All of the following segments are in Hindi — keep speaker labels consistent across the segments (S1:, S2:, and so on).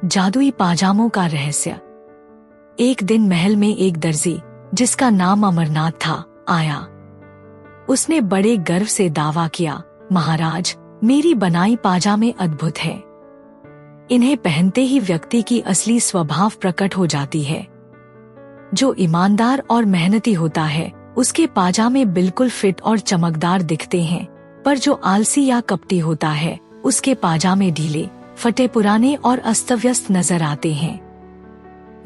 S1: जादुई पाजामों का रहस्य। एक दिन महल में एक दर्जी, जिसका नाम अमरनाथ था, आया। उसने बड़े गर्व से दावा किया, महाराज, मेरी बनाई पाजामे अद्भुत है। इन्हें पहनते ही व्यक्ति की असली स्वभाव प्रकट हो जाती है। जो ईमानदार और मेहनती होता है, उसके पाजामे बिल्कुल फिट और चमकदार दिखते हैं, पर जो आलसी या कपटी होता है, उसके पाजामे ढीले, फटे पुराने और अस्तव्यस्त नजर आते हैं।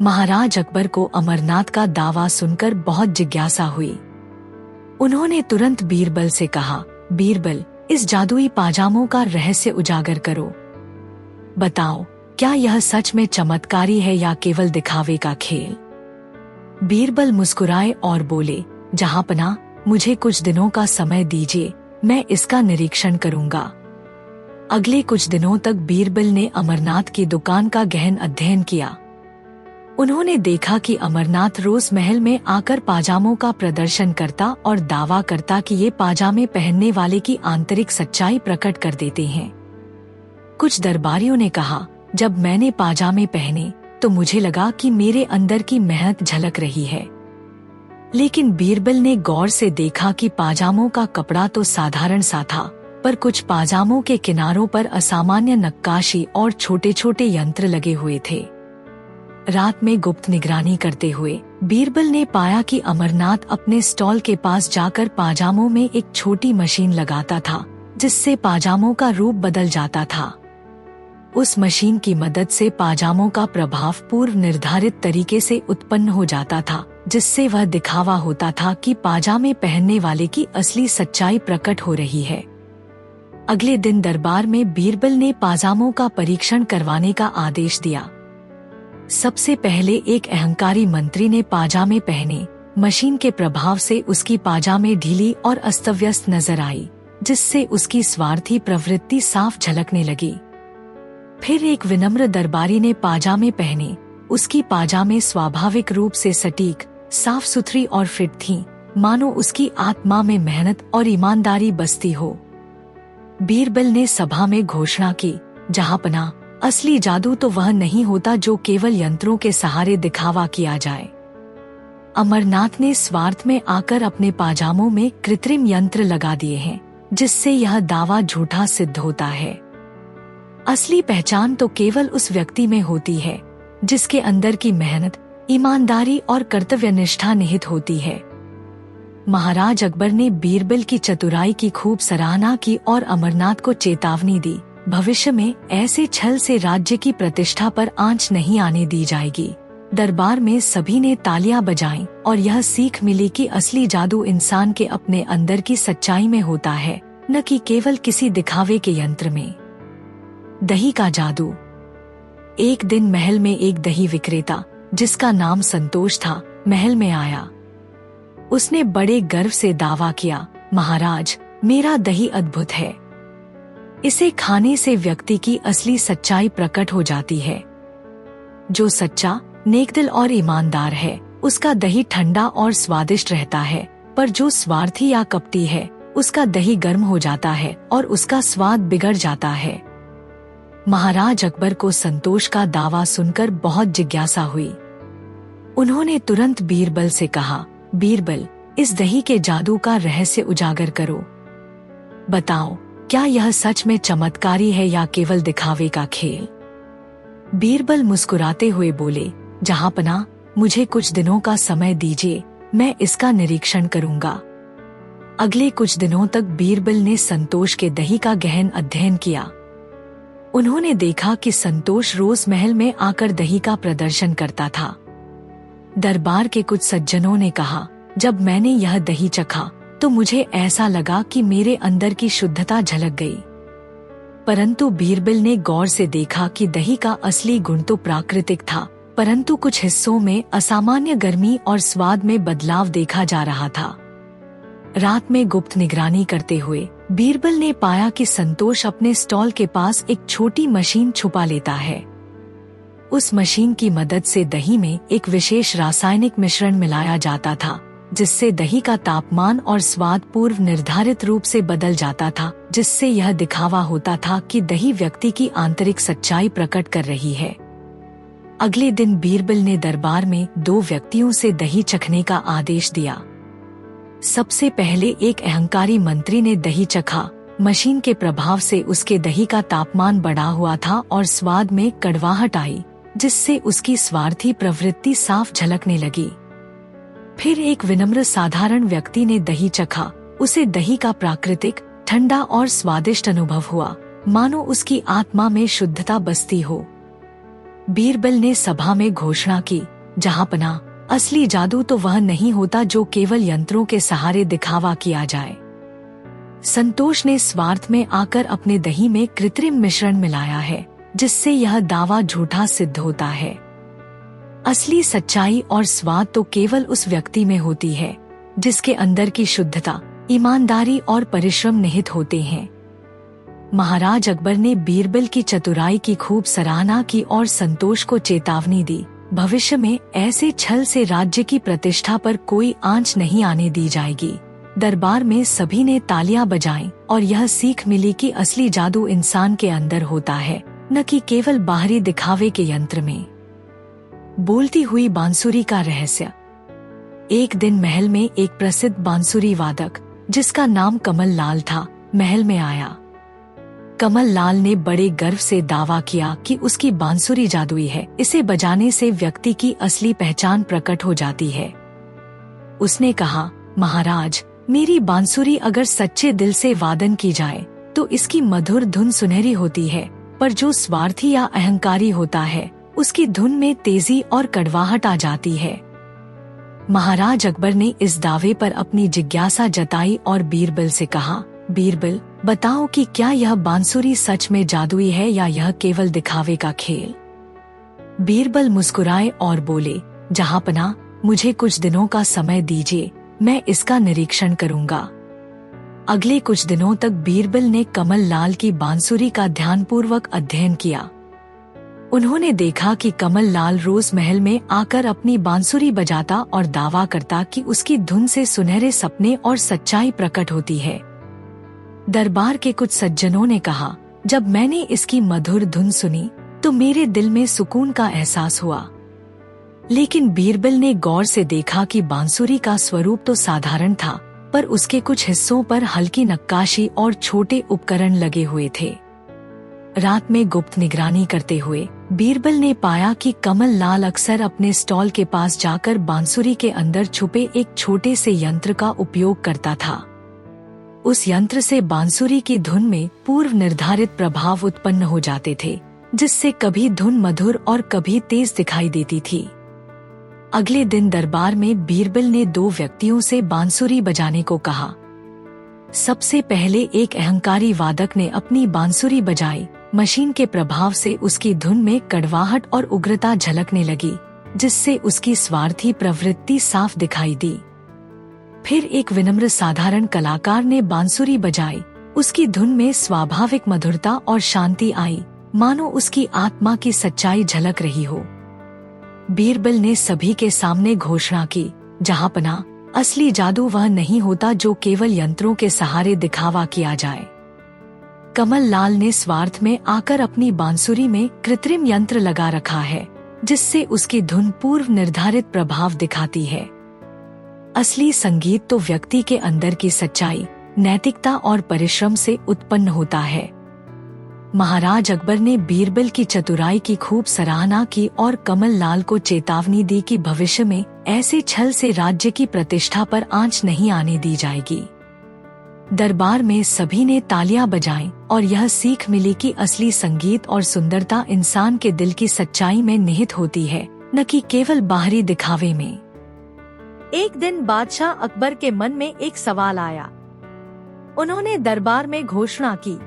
S1: महाराज अकबर को अमरनाथ का दावा सुनकर बहुत जिज्ञासा हुई। उन्होंने तुरंत बीरबल से कहा, बीरबल, इस जादुई पाजामों का रहस्य उजागर करो। बताओ, क्या यह सच में चमत्कारी है या केवल दिखावे का खेल? बीरबल मुस्कुराए और बोले, जहांपनाह, मुझे कुछ दिनों का समय दीजिए, मैं इसका निरीक्षण करूंगा। अगले कुछ दिनों तक बीरबल ने अमरनाथ की दुकान का गहन अध्ययन किया। उन्होंने देखा कि अमरनाथ रोज महल में आकर पाजामों का प्रदर्शन करता और दावा करता कि ये पाजामे पहनने वाले की आंतरिक सच्चाई प्रकट कर देते हैं। कुछ दरबारियों ने कहा, जब मैंने पाजामे पहने तो मुझे लगा कि मेरे अंदर की मेहनत झलक रही है। लेकिन बीरबल ने गौर से देखा कि पाजामों का कपड़ा तो साधारण सा था, पर कुछ पाजामों के किनारों पर असामान्य नक्काशी और छोटे छोटे यंत्र लगे हुए थे। रात में गुप्त निगरानी करते हुए बीरबल ने पाया कि अमरनाथ अपने स्टॉल के पास जाकर पाजामों में एक छोटी मशीन लगाता था, जिससे पाजामों का रूप बदल जाता था। उस मशीन की मदद से पाजामों का प्रभाव पूर्व निर्धारित तरीके से उत्पन्न हो जाता था, जिससे वह दिखावा होता था कि पाजामे पहनने वाले की असली सच्चाई प्रकट हो रही है। अगले दिन दरबार में बीरबल ने पाजामों का परीक्षण करवाने का आदेश दिया। सबसे पहले एक अहंकारी मंत्री ने पाजामे पहने। मशीन के प्रभाव से उसकी पाजामे ढीली और अस्तव्यस्त नजर आई, जिससे उसकी स्वार्थी प्रवृत्ति साफ झलकने लगी। फिर एक विनम्र दरबारी ने पाजामे पहने। उसकी पाजामे स्वाभाविक रूप से सटीक, साफ सुथरी और फिट थीं, मानो उसकी आत्मा में मेहनत और ईमानदारी बसती हो। बीरबल ने सभा में घोषणा की, जहांपनाह, असली जादू तो वह नहीं होता जो केवल यंत्रों के सहारे दिखावा किया जाए। अमरनाथ ने स्वार्थ में आकर अपने पाजामों में कृत्रिम यंत्र लगा दिए हैं, जिससे यह दावा झूठा सिद्ध होता है। असली पहचान तो केवल उस व्यक्ति में होती है, जिसके अंदर की मेहनत, ईमानदारी और कर्तव्यनिष्ठा निहित होती है। महाराज अकबर ने बीरबल की चतुराई की खूब सराहना की और अमरनाथ को चेतावनी दी, भविष्य में ऐसे छल से राज्य की प्रतिष्ठा पर आंच नहीं आने दी जाएगी। दरबार में सभी ने तालियां बजाईं और यह सीख मिली कि असली जादू इंसान के अपने अंदर की सच्चाई में होता है, न कि केवल किसी दिखावे के यंत्र में। दही का जादू। एक दिन महल में एक दही विक्रेता, जिसका नाम संतोष था, महल में आया। उसने बड़े गर्व से दावा किया, महाराज, मेरा दही अद्भुत है। इसे खाने से व्यक्ति की असली सच्चाई प्रकट हो जाती है। जो सच्चा, नेकदिल और ईमानदार है, उसका दही ठंडा और स्वादिष्ट रहता है, पर जो स्वार्थी या कपटी है, उसका दही गर्म हो जाता है और उसका स्वाद बिगड़ जाता है। महाराज अकबर को संतोष का दावा सुनकर बहुत जिज्ञासा हुई। उन्होंने तुरंत बीरबल से कहा, बीरबल, इस दही के जादू का रहस्य उजागर करो। बताओ, क्या यह सच में चमत्कारी है या केवल दिखावे का खेल? बीरबल मुस्कुराते हुए बोले, जहांपनाह, मुझे कुछ दिनों का समय दीजिए, मैं इसका निरीक्षण करूंगा। अगले कुछ दिनों तक बीरबल ने संतोष के दही का गहन अध्ययन किया। उन्होंने देखा कि संतोष रोज महल में आकर दही का प्रदर्शन करता था। दरबार के कुछ सज्जनों ने कहा, जब मैंने यह दही चखा तो मुझे ऐसा लगा कि मेरे अंदर की शुद्धता झलक गई। परंतु बीरबल ने गौर से देखा कि दही का असली गुण तो प्राकृतिक था, परंतु कुछ हिस्सों में असामान्य गर्मी और स्वाद में बदलाव देखा जा रहा था। रात में गुप्त निगरानी करते हुए बीरबल ने पाया कि संतोष अपने स्टॉल के पास एक छोटी मशीन छुपा लेता है। उस मशीन की मदद से दही में एक विशेष रासायनिक मिश्रण मिलाया जाता था, जिससे दही का तापमान और स्वाद पूर्व निर्धारित रूप से बदल जाता था, जिससे यह दिखावा होता था कि दही व्यक्ति की आंतरिक सच्चाई प्रकट कर रही है। अगले दिन बीरबल ने दरबार में 2 व्यक्तियों से दही चखने का आदेश दिया। सबसे पहले एक अहंकारी मंत्री ने दही चखा। मशीन के प्रभाव से उसके दही का तापमान बढ़ा हुआ था और स्वाद में कड़वाहट आई, जिससे उसकी स्वार्थी प्रवृत्ति साफ झलकने लगी। फिर एक विनम्र साधारण व्यक्ति ने दही चखा। उसे दही का प्राकृतिक, ठंडा और स्वादिष्ट अनुभव हुआ, मानो उसकी आत्मा में शुद्धता बसती हो। बीरबल ने सभा में घोषणा की, जहांपना, असली जादू तो वह नहीं होता जो केवल यंत्रों के सहारे दिखावा किया जाए। संतोष ने स्वार्थ में आकर अपने दही में कृत्रिम मिश्रण मिलाया है, जिससे यह दावा झूठा सिद्ध होता है। असली सच्चाई और स्वाद तो केवल उस व्यक्ति में होती है जिसके अंदर की शुद्धता, ईमानदारी और परिश्रम निहित होते हैं। महाराज अकबर ने बीरबल की चतुराई की खूब सराहना की और संतोष को चेतावनी दी, भविष्य में ऐसे छल से राज्य की प्रतिष्ठा पर कोई आंच नहीं आने दी जाएगी। दरबार में सभी ने तालियां बजाईं और यह सीख मिली कि असली जादू इंसान के अंदर होता है, न कि केवल बाहरी दिखावे के यंत्र में। बोलती हुई बांसुरी का रहस्य। एक दिन महल में एक प्रसिद्ध बांसुरी वादक, जिसका नाम कमल लाल था, महल में आया। कमल लाल ने बड़े गर्व से दावा किया कि उसकी बांसुरी जादुई है, इसे बजाने से व्यक्ति की असली पहचान प्रकट हो जाती है। उसने कहा, महाराज, मेरी बांसुरी अगर सच्चे दिल से वादन की जाए तो इसकी मधुर धुन सुनहरी होती है, पर जो स्वार्थी या अहंकारी होता है उसकी धुन में तेजी और कड़वाहट आ जाती है। महाराज अकबर ने इस दावे पर अपनी जिज्ञासा जताई और बीरबल से कहा, बीरबल, बताओ कि क्या यह बांसुरी सच में जादुई है या यह केवल दिखावे का खेल। बीरबल मुस्कुराए और बोले, जहांपना, मुझे कुछ दिनों का समय दीजिए, मैं इसका निरीक्षण करूंगा। अगले कुछ दिनों तक बीरबल ने कमल लाल की बांसुरी का ध्यानपूर्वक अध्ययन किया। उन्होंने देखा कि कमल लाल रोज महल में आकर अपनी बांसुरी बजाता और दावा करता कि उसकी धुन से सुनहरे सपने और सच्चाई प्रकट होती है। दरबार के कुछ सज्जनों ने कहा, जब मैंने इसकी मधुर धुन सुनी तो मेरे दिल में सुकून का एहसास हुआ। लेकिन बीरबल ने गौर से देखा कि बांसुरी का स्वरूप तो साधारण था, पर उसके कुछ हिस्सों पर हल्की नक्काशी और छोटे उपकरण लगे हुए थे। रात में गुप्त निगरानी करते हुए बीरबल ने पाया कि कमल लाल अक्सर अपने स्टॉल के पास जाकर बांसुरी के अंदर छुपे एक छोटे से यंत्र का उपयोग करता था। उस यंत्र से बांसुरी की धुन में पूर्व निर्धारित प्रभाव उत्पन्न हो जाते थे, जिससे कभी धुन मधुर और कभी तेज दिखाई देती थी। अगले दिन दरबार में बीरबल ने 2 व्यक्तियों से बांसुरी बजाने को कहा। सबसे पहले एक अहंकारी वादक ने अपनी बांसुरी बजाई। मशीन के प्रभाव से उसकी धुन में कड़वाहट और उग्रता झलकने लगी, जिससे उसकी स्वार्थी प्रवृत्ति साफ दिखाई दी। फिर एक विनम्र साधारण कलाकार ने बांसुरी बजाई। उसकी धुन में स्वाभाविक मधुरता और शांति आई, मानो उसकी आत्मा की सच्चाई झलक रही हो। बीरबल ने सभी के सामने घोषणा की, जहांपना, असली जादू वह नहीं होता जो केवल यंत्रों के सहारे दिखावा किया जाए। कमल लाल ने स्वार्थ में आकर अपनी बांसुरी में कृत्रिम यंत्र लगा रखा है, जिससे उसकी धुन पूर्व निर्धारित प्रभाव दिखाती है। असली संगीत तो व्यक्ति के अंदर की सच्चाई, नैतिकता और परिश्रम से उत्पन्न होता है। महाराज अकबर ने बीरबल की चतुराई की खूब सराहना की और कमल लाल को चेतावनी दी कि भविष्य में ऐसे छल से राज्य की प्रतिष्ठा पर आंच नहीं आने दी जाएगी। दरबार में सभी ने तालियां बजाईं और यह सीख मिली कि असली संगीत और सुंदरता इंसान के दिल की सच्चाई में निहित होती है, न कि केवल बाहरी दिखावे में। एक दिन बादशाह अकबर के मन में एक सवाल आया। उन्होंने दरबार में घोषणा की,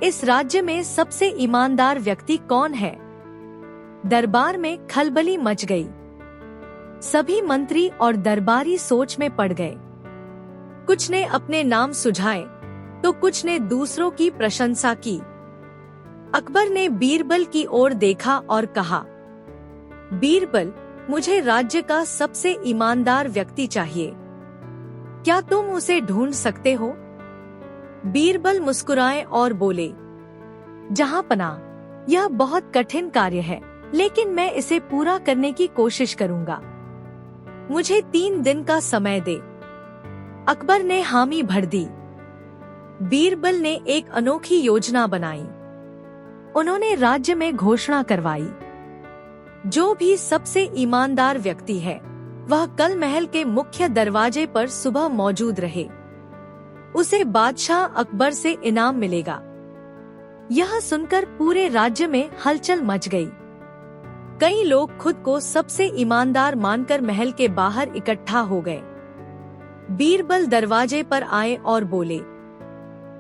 S1: इस राज्य में सबसे ईमानदार व्यक्ति कौन है? दरबार में खलबली मच गई। सभी मंत्री और दरबारी सोच में पड़ गए। कुछ ने अपने नाम सुझाए तो कुछ ने दूसरों की प्रशंसा की। अकबर ने बीरबल की ओर देखा और कहा, बीरबल, मुझे राज्य का सबसे ईमानदार व्यक्ति चाहिए। क्या तुम उसे ढूंढ सकते हो? बीरबल मुस्कुराए और बोले, जहांपना, यह बहुत कठिन कार्य है, लेकिन मैं इसे पूरा करने की कोशिश करूंगा। मुझे 3 दिन का समय दे। अकबर ने हामी भर दी। बीरबल ने एक अनोखी योजना बनाई। उन्होंने राज्य में घोषणा करवाई, जो भी सबसे ईमानदार व्यक्ति है वह कल महल के मुख्य दरवाजे पर सुबह मौजूद रहे, उसे बादशाह अकबर से इनाम मिलेगा। यह सुनकर पूरे राज्य में हलचल मच गई। कई लोग खुद को सबसे ईमानदार मानकर महल के बाहर इकट्ठा हो गए। बीरबल दरवाजे पर आए और बोले,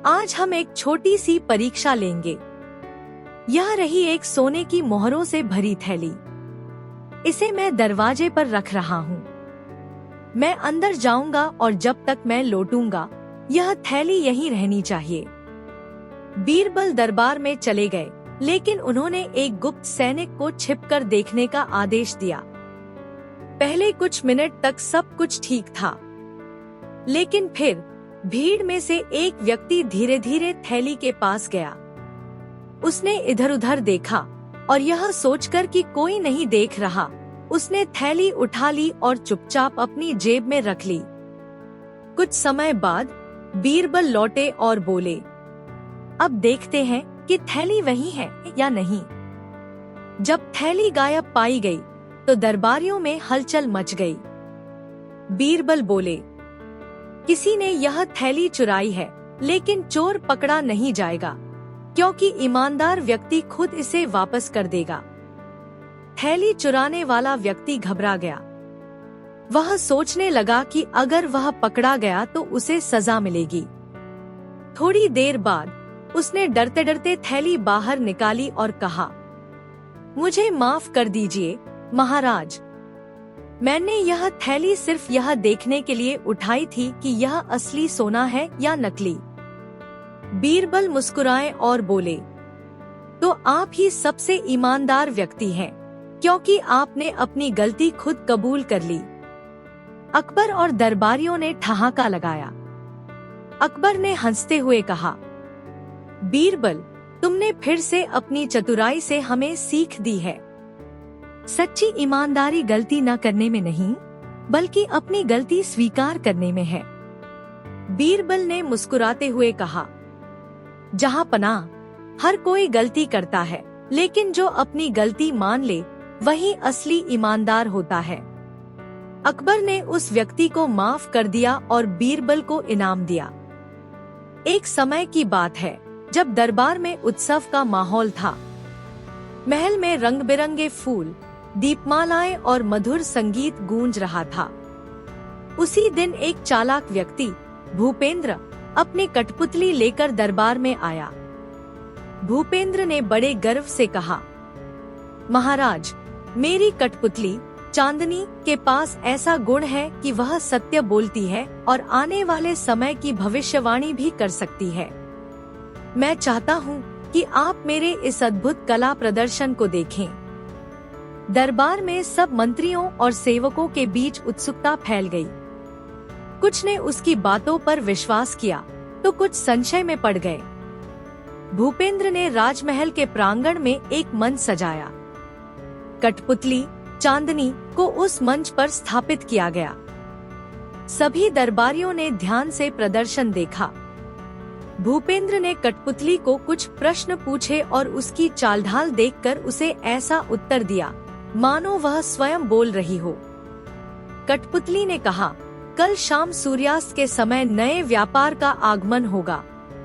S1: आज हम एक छोटी सी परीक्षा लेंगे। यह रही एक सोने की मोहरों से भरी थैली। इसे मैं दरवाजे पर रख रहा हूँ। मैं अंदर जाऊंगा और जब तक मैं लौटूंगा यह थैली यहीं रहनी चाहिए। बीरबल दरबार में चले गए, लेकिन उन्होंने एक गुप्त सैनिक को छिपकर देखने का आदेश दिया। पहले कुछ मिनट तक सब कुछ ठीक था, लेकिन फिर भीड़ में से एक व्यक्ति धीरे धीरे थैली के पास गया। उसने इधर उधर देखा और यह सोचकर कि कोई नहीं देख रहा, उसने थैली उठा ली और चुपचाप अपनी जेब में रख ली। कुछ समय बाद बीरबल लौटे और बोले, अब देखते हैं कि थैली वही है या नहीं। जब थैली गायब पाई गई तो दरबारियों में हलचल मच गई। बीरबल बोले, किसी ने यह थैली चुराई है, लेकिन चोर पकड़ा नहीं जाएगा, क्योंकि ईमानदार व्यक्ति खुद इसे वापस कर देगा। थैली चुराने वाला व्यक्ति घबरा गया। वह सोचने लगा कि अगर वह पकड़ा गया तो उसे सजा मिलेगी। थोड़ी देर बाद उसने डरते डरते थैली बाहर निकाली और कहा, मुझे माफ कर दीजिए महाराज, मैंने यह थैली सिर्फ यह देखने के लिए उठाई थी कि यह असली सोना है या नकली। बीरबल मुस्कुराए और बोले, तो आप ही सबसे ईमानदार व्यक्ति हैं, क्योंकि आपने अपनी गलती खुद कबूल कर ली। अकबर और दरबारियों ने ठहाका लगाया। अकबर ने हंसते हुए कहा, बीरबल, तुमने फिर से अपनी चतुराई से हमें सीख दी है। सच्ची ईमानदारी गलती न करने में नहीं, बल्कि अपनी गलती स्वीकार करने में है। बीरबल ने मुस्कुराते हुए कहा, जहाँ पनाह, हर कोई गलती करता है, लेकिन जो अपनी गलती मान ले वही असली ईमानदार होता है। अकबर ने उस व्यक्ति को माफ कर दिया और बीरबल को इनाम दिया। एक समय की बात है जब दरबार में उत्सव का माहौल था। महल में रंग बिरंगे फूल, दीपमालाएं और मधुर संगीत गूंज रहा था। उसी दिन एक चालाक व्यक्ति भूपेंद्र अपनी कठपुतली लेकर दरबार में आया। भूपेंद्र ने बड़े गर्व से कहा, महाराज, मेरी कठपुतली चांदनी के पास ऐसा गुण है कि वह सत्य बोलती है और आने वाले समय की भविष्यवाणी भी कर सकती है। मैं चाहता हूँ कि आप मेरे इस अद्भुत कला प्रदर्शन को देखें। दरबार में सब मंत्रियों और सेवकों के बीच उत्सुकता फैल गई। कुछ ने उसकी बातों पर विश्वास किया तो कुछ संशय में पड़ गए। भूपेंद्र ने राजमहल के प्रांगण में एक मंच सजाया। कठपुतली चांदनी को उस मंच पर स्थापित किया गया। सभी दरबारियों ने ध्यान से प्रदर्शन देखा। भूपेंद्र ने कठपुतली को कुछ प्रश्न पूछे और उसकी चालढाल देखकर उसे ऐसा उत्तर दिया मानो वह स्वयं बोल रही हो। कठपुतली ने कहा, कल शाम सूर्यास्त के समय नए व्यापार का आगमन होगा।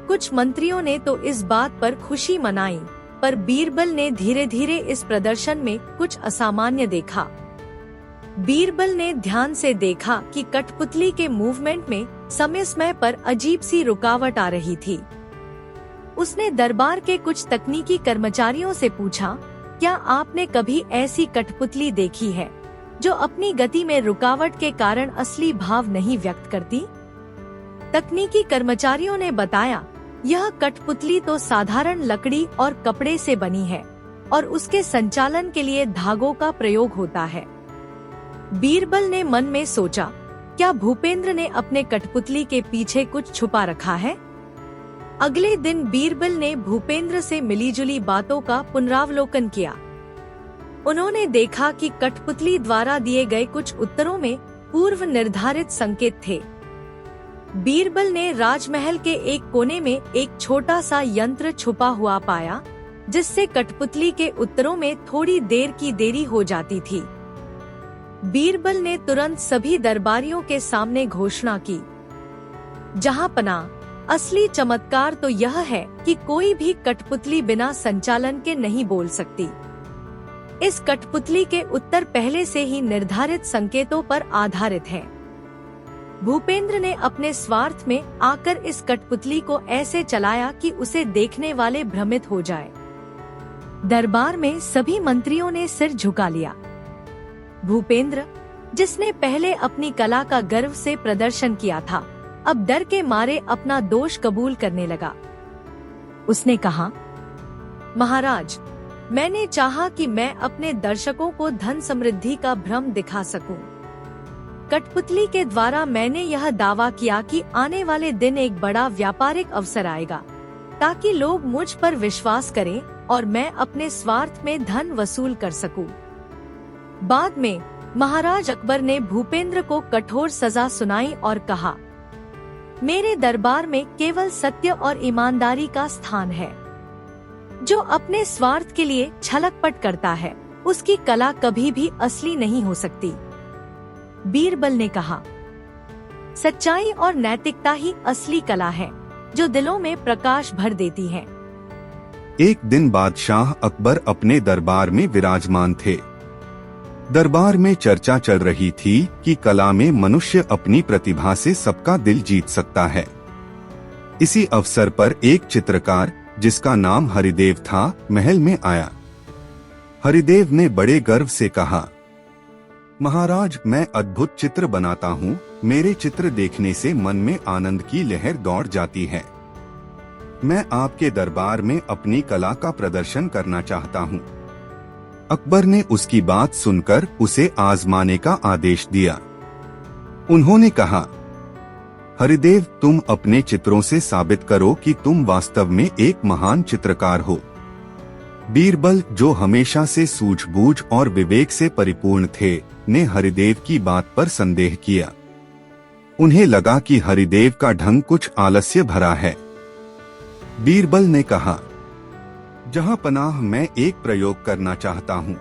S1: कुछ मंत्रियों ने तो इस बात पर खुशी मनाई, पर बीरबल ने धीरे धीरे इस प्रदर्शन में कुछ असामान्य देखा। बीरबल ने ध्यान से देखा कि कठपुतली के मूवमेंट में समय समय पर अजीब सी रुकावट आ रही थी। उसने दरबार के कुछ तकनीकी कर्मचारियों से पूछा, क्या आपने कभी ऐसी कठपुतली देखी है जो अपनी गति में रुकावट के कारण असली भाव नहीं व्यक्त करती? तकनीकी कर्मचारियों ने बताया, यह कठपुतली तो साधारण लकड़ी और कपड़े से बनी है और उसके संचालन के लिए धागों का प्रयोग होता है। बीरबल ने मन में सोचा, क्या भूपेंद्र ने अपने कठपुतली के पीछे कुछ छुपा रखा है? अगले दिन बीरबल ने भूपेंद्र से मिलीजुली बातों का पुनरावलोकन किया। उन्होंने देखा कि कठपुतली द्वारा दिए गए कुछ उत्तरों में पूर्व निर्धारित संकेत थे। बीरबल ने राजमहल के एक कोने में एक छोटा सा यंत्र छुपा हुआ पाया, जिससे कठपुतली के उत्तरों में थोड़ी देर की देरी हो जाती थी। बीरबल ने तुरंत सभी दरबारियों के सामने घोषणा की, जहांपना, असली चमत्कार तो यह है कि कोई भी कठपुतली बिना संचालन के नहीं बोल सकती। इस कठपुतली के उत्तर पहले से ही निर्धारित संकेतों पर आधारित हैं। भूपेंद्र ने अपने स्वार्थ में आकर इस कठपुतली को ऐसे चलाया कि उसे देखने वाले भ्रमित हो जाए। दरबार में सभी मंत्रियों ने सिर झुका लिया। भूपेंद्र, जिसने पहले अपनी कला का गर्व से प्रदर्शन किया था, अब डर के मारे अपना दोष कबूल करने लगा। उसने कहा, महाराज, मैंने चाहा कि मैं अपने दर्शकों को धन समृद्धि का भ्रम दिखा सकूं। कठपुतली के द्वारा मैंने यह दावा किया कि आने वाले दिन एक बड़ा व्यापारिक अवसर आएगा, ताकि लोग मुझ पर विश्वास करें और मैं अपने स्वार्थ में धन वसूल कर सकूं। बाद में महाराज अकबर ने भूपेंद्र को कठोर सजा सुनाई और कहा, मेरे दरबार में केवल सत्य और ईमानदारी का स्थान है। जो अपने स्वार्थ के लिए छलकपट करता है, उसकी कला कभी भी असली नहीं हो सकती। बीरबल ने कहा, सच्चाई और नैतिकता ही असली कला है, जो दिलों में प्रकाश भर देती है।
S2: एक दिन बादशाह अकबर अपने दरबार में विराजमान थे। दरबार में चर्चा चल रही थी कि कला में मनुष्य अपनी प्रतिभा से सबका दिल जीत सकता है। इसी अवसर पर एक चित्रकार, जिसका नाम हरिदेव था, महल में आया। हरिदेव ने बड़े गर्व से कहा, महाराज, मैं अद्भुत चित्र बनाता हूँ। मेरे चित्र देखने से मन में आनंद की लहर दौड़ जाती है। मैं आपके दरबार में अपनी कला का प्रदर्शन करना चाहता हूँ। अकबर ने उसकी बात सुनकर उसे आजमाने का आदेश दिया। उन्होंने कहा, हरिदेव, तुम अपने चित्रों से साबित करो कि तुम वास्तव में एक महान चित्रकार हो। बीरबल, जो हमेशा से सूझबूझ और विवेक से परिपूर्ण थे, ने हरिदेव की बात पर संदेह किया। उन्हें लगा कि हरिदेव का ढंग कुछ आलस्य भरा है। बीरबल ने कहा, जहां पनाह, मैं एक प्रयोग करना चाहता हूँ।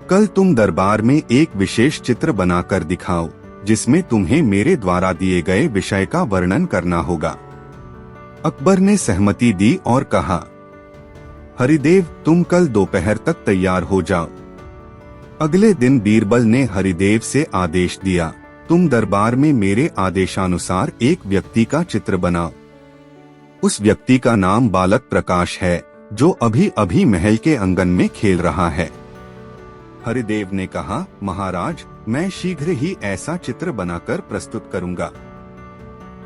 S2: कल तुम दरबार में एक विशेष चित्र बनाकर दिखाओ, जिसमें तुम्हें मेरे द्वारा दिए गए विषय का वर्णन करना होगा। अकबर ने सहमति दी और कहा, हरिदेव, तुम कल दोपहर तक तैयार हो जाओ। अगले दिन बीरबल ने हरिदेव से आदेश दिया, तुम दरबार में मेरे आदेशानुसार एक व्यक्ति का चित्र बनाओ। उस व्यक्ति का नाम बालक प्रकाश है, जो अभी अभी महल के आंगन में खेल रहा है। हरिदेव ने कहा, महाराज, मैं शीघ्र ही ऐसा चित्र बनाकर प्रस्तुत करूंगा।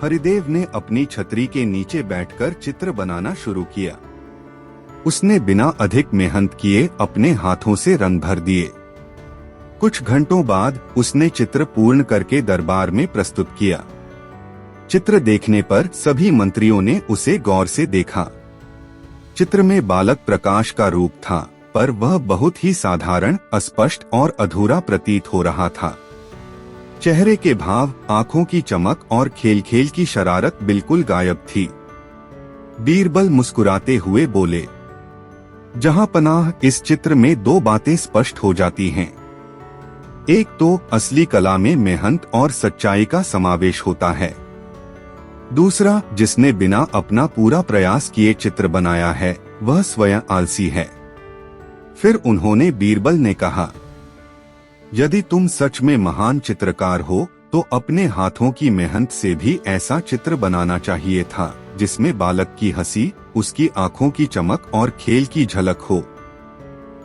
S2: हरिदेव ने अपनी छतरी के नीचे बैठकर चित्र बनाना शुरू किया। उसने बिना अधिक मेहनत किए अपने हाथों से रंग भर दिए। कुछ घंटों बाद उसने चित्र पूर्ण करके दरबार में प्रस्तुत किया। चित्र देखने पर सभी मंत्रियों ने उसे गौर से देखा। चित्र में बालक प्रकाश का रूप था, पर वह बहुत ही साधारण, अस्पष्ट और अधूरा प्रतीत हो रहा था। चेहरे के भाव, आंखों की चमक और खेल खेल की शरारत बिल्कुल गायब थी। बीरबल मुस्कुराते हुए बोले, जहां पनाह, इस चित्र में दो बातें स्पष्ट हो जाती हैं। एक तो असली कला में मेहनत और सच्चाई का समावेश होता है। दूसरा, जिसने बिना अपना पूरा प्रयास किए चित्र बनाया है, वह स्वयं आलसी है। फिर उन्होंने बीरबल ने कहा, यदि तुम सच में महान चित्रकार हो, तो अपने हाथों की मेहनत से भी ऐसा चित्र बनाना चाहिए था, जिसमें बालक की हंसी, उसकी आंखों की चमक और खेल की झलक हो।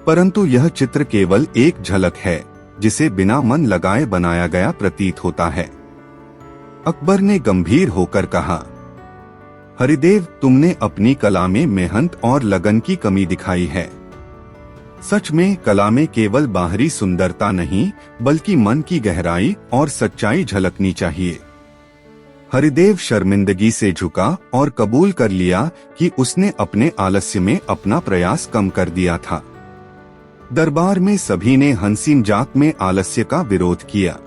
S2: परंतु यह चित्र केवल एक झलक है, जिसे बिना मन लगाए बनाया गया प्रतीत होता है। अकबर ने गंभीर होकर कहा, हरिदेव, तुमने अपनी कला में मेहनत और लगन की कमी दिखाई है। सच में कला में केवल बाहरी सुंदरता नहीं, बल्कि मन की गहराई और सच्चाई झलकनी चाहिए। हरिदेव शर्मिंदगी से झुका और कबूल कर लिया कि उसने अपने आलस्य में अपना प्रयास कम कर दिया था। दरबार में सभी ने हंसी मजाक में आलस्य का विरोध किया।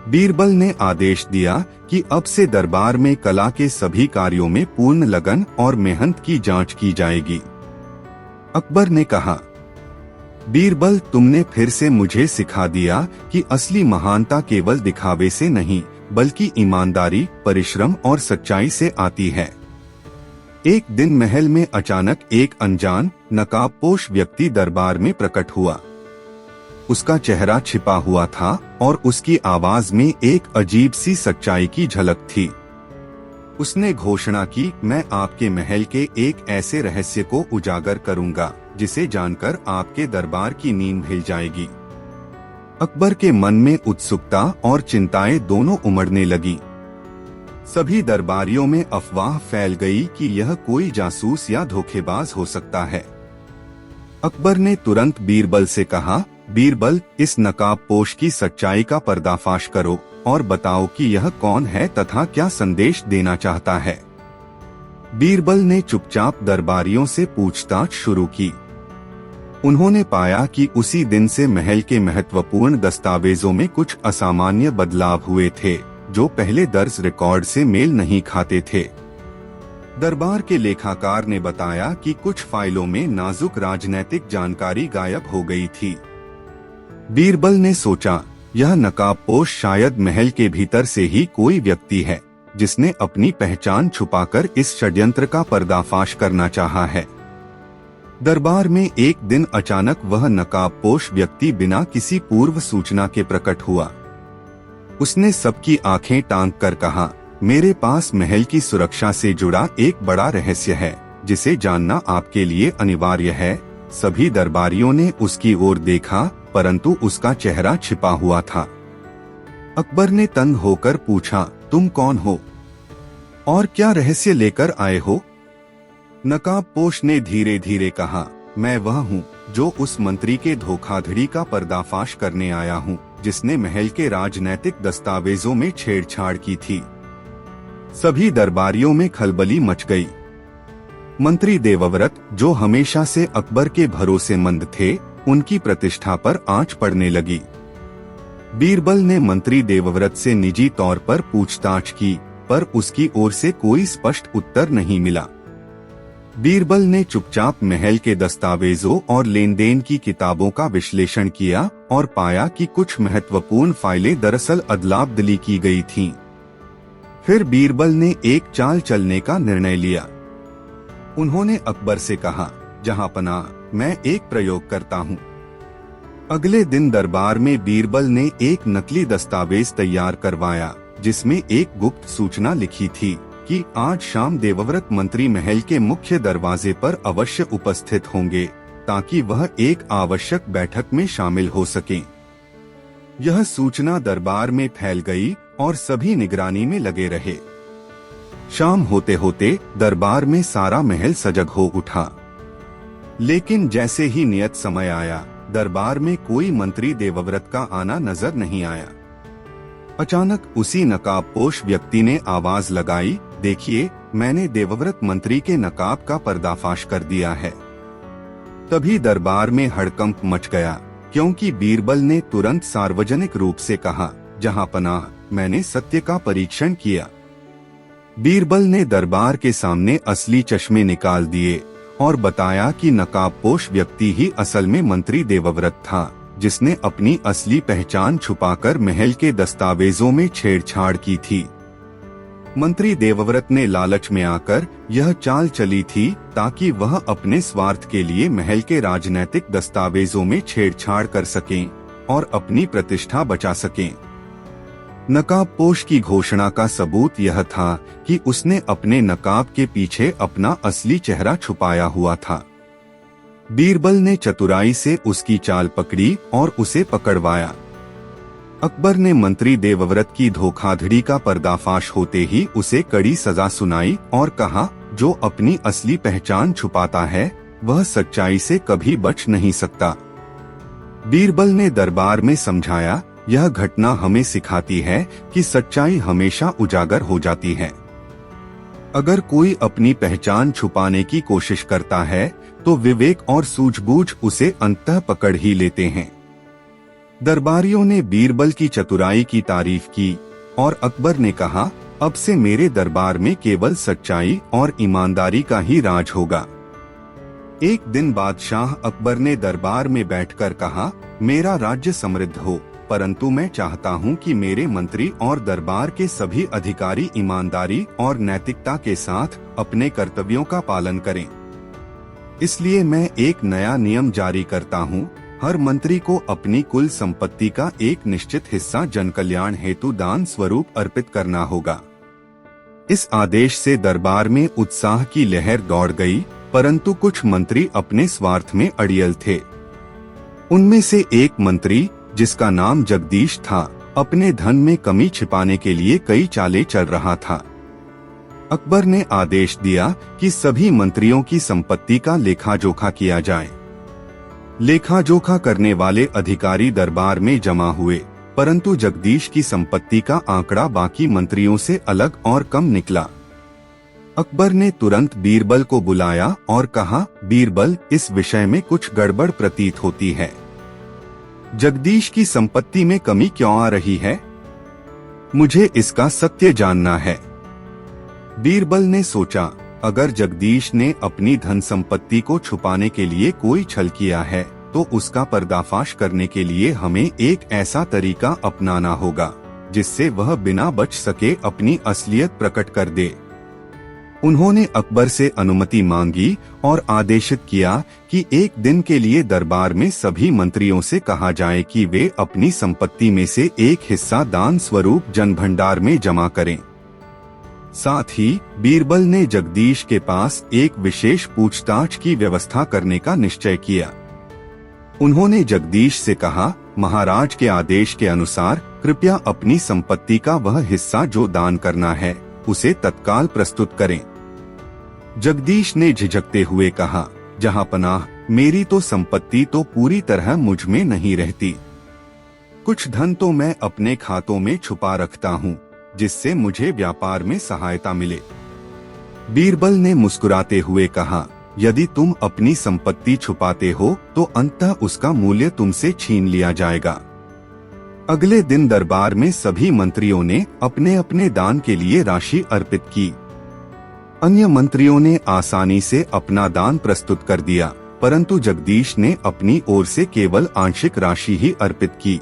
S2: बीरबल ने आदेश दिया कि अब से दरबार में कला के सभी कार्यों में पूर्ण लगन और मेहनत की जांच की जाएगी। अकबर ने कहा, बीरबल, तुमने फिर से मुझे सिखा दिया कि असली महानता केवल दिखावे से नहीं बल्कि ईमानदारी, परिश्रम और सच्चाई से आती है। एक दिन महल में अचानक एक अनजान नकाबपोश व्यक्ति दरबार में प्रकट हुआ। उसका चेहरा छिपा हुआ था और उसकी आवाज में एक अजीब सी सच्चाई की झलक थी। उसने घोषणा की, मैं आपके महल के एक ऐसे रहस्य को उजागर करूंगा जिसे जानकर आपके दरबार की नींद हिल जाएगी। अकबर के मन में उत्सुकता और चिंताएं दोनों उमड़ने लगी। सभी दरबारियों में अफवाह फैल गई कि यह कोई जासूस या धोखेबाज हो सकता है। अकबर ने तुरंत बीरबल से कहा, बीरबल, इस नकाबपोश की सच्चाई का पर्दाफाश करो और बताओ कि यह कौन है तथा क्या संदेश देना चाहता है। बीरबल ने चुपचाप दरबारियों से पूछताछ शुरू की। उन्होंने पाया कि उसी दिन से महल के महत्वपूर्ण दस्तावेजों में कुछ असामान्य बदलाव हुए थे जो पहले दर्ज रिकॉर्ड से मेल नहीं खाते थे। दरबार के लेखाकार ने बताया कि कुछ फाइलों में नाजुक राजनैतिक जानकारी गायब हो गई थी। बीरबल ने सोचा, यह नकाबपोश शायद महल के भीतर से ही कोई व्यक्ति है जिसने अपनी पहचान छुपाकर इस षड्यंत्र का पर्दाफाश करना चाहा है। दरबार में एक दिन अचानक वह नकाबपोश व्यक्ति बिना किसी पूर्व सूचना के प्रकट हुआ। उसने सबकी आंखें ताक कर कहा, मेरे पास महल की सुरक्षा से जुड़ा एक बड़ा रहस्य है जिसे जानना आपके लिए अनिवार्य है। सभी दरबारियों ने उसकी ओर देखा परंतु उसका चेहरा छिपा हुआ था। अकबर ने तंग होकर पूछा, तुम कौन हो और क्या रहस्य लेकर आए हो? नकाबपोश ने धीरे धीरे कहा, मैं वह हूँ जो उस मंत्री के धोखाधड़ी का पर्दाफाश करने आया हूँ जिसने महल के राजनैतिक दस्तावेजों में छेड़छाड़ की थी। सभी दरबारियों में खलबली मच गई। मंत्री देवव्रत, जो हमेशा से अकबर के भरोसेमंद थे, उनकी प्रतिष्ठा पर आंच पड़ने लगी। बीरबल ने मंत्री देवव्रत से निजी तौर पर पूछताछ की पर उसकी ओर से कोई स्पष्ट उत्तर नहीं मिला। बीरबल ने चुपचाप महल के दस्तावेजों और लेन देन की किताबों का विश्लेषण किया और पाया कि कुछ महत्वपूर्ण फाइलें दरअसल अदला-बदली की गई थीं। फिर बीरबल ने एक चाल चलने का निर्णय लिया। उन्होंने अकबर से कहा, जहांपनाह, मैं एक प्रयोग करता हूँ। अगले दिन दरबार में बीरबल ने एक नकली दस्तावेज तैयार करवाया जिसमें एक गुप्त सूचना लिखी थी कि आज शाम देवव्रत मंत्री महल के मुख्य दरवाजे पर अवश्य उपस्थित होंगे ताकि वह एक आवश्यक बैठक में शामिल हो सकें। यह सूचना दरबार में फैल गई और सभी निगरानी में लगे रहे। शाम होते होते दरबार में सारा महल सजग हो उठा। लेकिन जैसे ही नियत समय आया, दरबार में कोई मंत्री देवव्रत का आना नजर नहीं आया। अचानक उसी नकाबपोश व्यक्ति ने आवाज लगाई, देखिए, मैंने देवव्रत मंत्री के नकाब का पर्दाफाश कर दिया है। तभी दरबार में हड़कंप मच गया क्योंकि बीरबल ने तुरंत सार्वजनिक रूप से कहा, जहांपनाह, मैंने सत्य का परीक्षण किया। बीरबल ने दरबार के सामने असली चश्मे निकाल दिए और बताया कि नकाबपोश व्यक्ति ही असल में मंत्री देवव्रत था जिसने अपनी असली पहचान छुपाकर महल के दस्तावेजों में छेड़छाड़ की थी। मंत्री देवव्रत ने लालच में आकर यह चाल चली थी ताकि वह अपने स्वार्थ के लिए महल के राजनैतिक दस्तावेजों में छेड़छाड़ कर सकें और अपनी प्रतिष्ठा बचा सकें। नकाबपोश की घोषणा का सबूत यह था कि उसने अपने नकाब के पीछे अपना असली चेहरा छुपाया हुआ था। बीरबल ने चतुराई से उसकी चाल पकड़ी और उसे पकड़वाया। अकबर ने मंत्री देवव्रत की धोखाधड़ी का पर्दाफाश होते ही उसे कड़ी सजा सुनाई और कहा, जो अपनी असली पहचान छुपाता है वह सच्चाई से कभी बच नहीं सकता। बीरबल ने दरबार में समझाया, यह घटना हमें सिखाती है कि सच्चाई हमेशा उजागर हो जाती है। अगर कोई अपनी पहचान छुपाने की कोशिश करता है तो विवेक और सूझबूझ उसे अंततः पकड़ ही लेते हैं। दरबारियों ने बीरबल की चतुराई की तारीफ की और अकबर ने कहा, अब से मेरे दरबार में केवल सच्चाई और ईमानदारी का ही राज होगा। एक दिन बादशाह अकबर ने दरबार में बैठकर कहा, मेरा राज्य समृद्ध हो, परंतु मैं चाहता हूं कि मेरे मंत्री और दरबार के सभी अधिकारी ईमानदारी और नैतिकता के साथ अपने कर्तव्यों का पालन करें। इसलिए मैं एक नया नियम जारी करता हूं, हर मंत्री को अपनी कुल संपत्ति का एक निश्चित हिस्सा जनकल्याण हेतु दान स्वरूप अर्पित करना होगा। इस आदेश से दरबार में उत्साह की लहर दौड़ गई, परंतु कुछ मंत्री अपने स्वार्थ में अड़ियल थे। उनमें से एक मंत्री, जिसका नाम जगदीश था, अपने धन में कमी छिपाने के लिए कई चालें चल रहा था। अकबर ने आदेश दिया कि सभी मंत्रियों की संपत्ति का लेखा जोखा किया जाए। लेखा जोखा करने वाले अधिकारी दरबार में जमा हुए, परंतु जगदीश की संपत्ति का आंकड़ा बाकी मंत्रियों से अलग और कम निकला। अकबर ने तुरंत बीरबल को बुलाया और कहा, बीरबल, इस विषय में कुछ गड़बड़ प्रतीत होती है। जगदीश की संपत्ति में कमी क्यों आ रही है? मुझे इसका सत्य जानना है। बीरबल ने सोचा, अगर जगदीश ने अपनी धन संपत्ति को छुपाने के लिए कोई छल किया है, तो उसका पर्दाफाश करने के लिए हमें एक ऐसा तरीका अपनाना होगा जिससे वह बिना बच सके अपनी असलियत प्रकट कर दे। उन्होंने अकबर से अनुमति मांगी और आदेशित किया कि एक दिन के लिए दरबार में सभी मंत्रियों से कहा जाए कि वे अपनी संपत्ति में से एक हिस्सा दान स्वरूप जनभंडार में जमा करें। साथ ही बीरबल ने जगदीश के पास एक विशेष पूछताछ की व्यवस्था करने का निश्चय किया। उन्होंने जगदीश से कहा, महाराज के आदेश के अनुसार कृपया अपनी संपत्ति का वह हिस्सा जो दान करना है, उसे तत्काल प्रस्तुत करें। जगदीश ने झिझकते हुए कहा, जहांपनाह, मेरी तो संपत्ति तो पूरी तरह मुझ में नहीं रहती। कुछ धन तो मैं अपने खातों में छुपा रखता हूँ, जिससे मुझे व्यापार में सहायता मिले। बीरबल ने मुस्कुराते हुए कहा, यदि तुम अपनी संपत्ति छुपाते हो तो अंततः उसका मूल्य तुमसे छीन लिया जाएगा। अगले दिन दरबार में सभी मंत्रियों ने अपने अपने दान के लिए राशि अर्पित की। अन्य मंत्रियों ने आसानी से अपना दान प्रस्तुत कर दिया, परंतु जगदीश ने अपनी ओर से केवल आंशिक राशि ही अर्पित की।